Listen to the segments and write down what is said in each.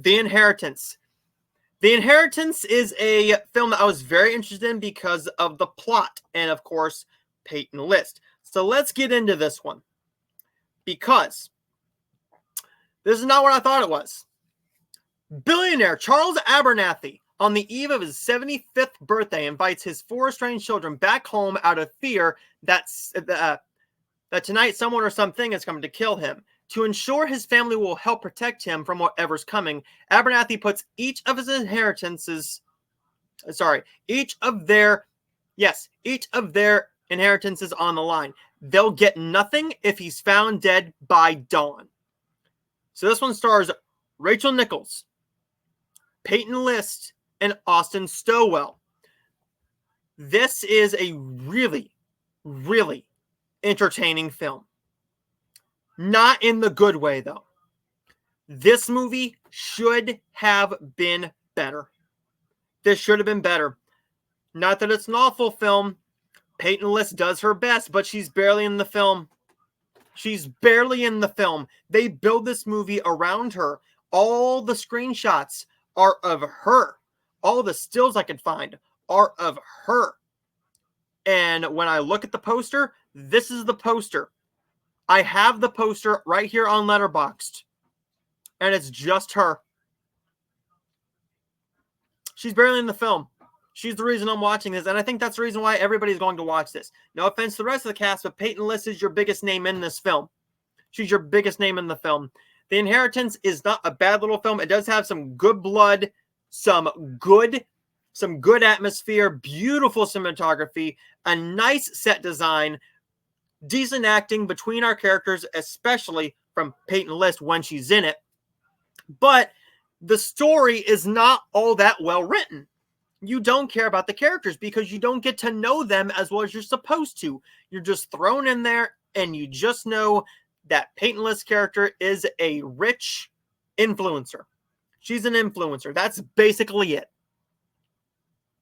The Inheritance. The Inheritance is a film that I was very interested in because of the plot and, of course, Peyton List. So let's get into this one. Because this is not what I thought it was. Billionaire Charles Abernathy, on the eve of his 75th birthday, invites his 4 estranged children back home out of fear that tonight someone or something is coming to kill him. To ensure his family will help protect him from whatever's coming, Abernathy puts each of their inheritances on the line. They'll get nothing if he's found dead by dawn. So this one stars Rachel Nichols, Peyton List, and Austin Stowell. This is a really, really entertaining film. Not in the good way, though. This movie should have been better. This should have been better. Not that it's an awful film. Peyton List does her best, but she's barely in the film. She's barely in the film. They build this movie around her. All the screenshots are of her. All the stills I could find are of her. And when I look at the poster, this is the poster. I have the poster right here on Letterboxd. And it's just her. She's barely in the film. She's the reason I'm watching this. And I think that's the reason why everybody's going to watch this. No offense to the rest of the cast, but Peyton List is your biggest name in this film. She's your biggest name in the film. The Inheritance is not a bad little film. It does have some good blood, some good atmosphere, beautiful cinematography, a nice set design, decent acting between our characters, especially from Peyton List when she's in it. But the story is not all that well written. You don't care about the characters because you don't get to know them as well as you're supposed to. You're just thrown in there and you just know that Peyton List's character is a rich influencer. She's an influencer. That's basically it.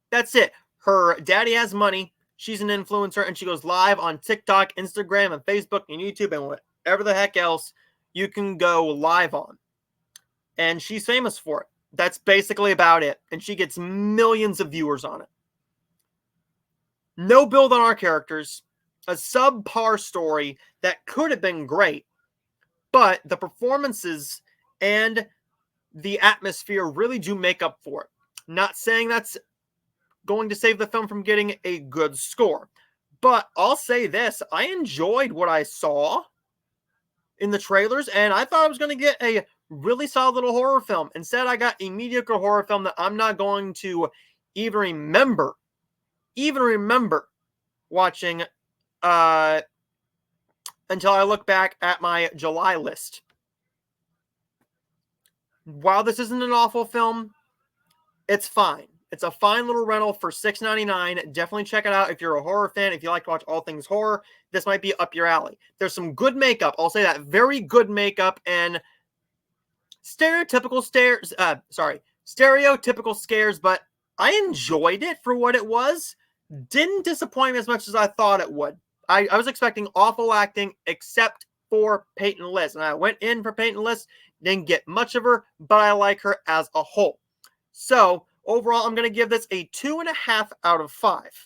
That's it. Her daddy has money. She's an influencer, and she goes live on TikTok, Instagram, and Facebook, and YouTube, and whatever the heck else you can go live on. And she's famous for it. That's basically about it. And she gets millions of viewers on it. No build on our characters. A subpar story that could have been great. But the performances and the atmosphere really do make up for it. Not saying that's going to save the film from getting a good score. But I'll say this. I enjoyed what I saw in the trailers. And I thought I was going to get a really solid little horror film. Instead, I got a mediocre horror film that I'm not going to even remember watching until I look back at my July list. While this isn't an awful film, it's fine. It's a fine little rental for $6.99. Definitely check it out if you're a horror fan. If you like to watch all things horror, this might be up your alley. There's some good makeup. I'll say that. Very good makeup and stereotypical scares, but I enjoyed it for what it was. Didn't disappoint me as much as I thought it would. I was expecting awful acting except for Peyton List. And I went in for Peyton List. Didn't get much of her, but I like her as a whole. So, overall, I'm going to give this a 2.5 out of 5.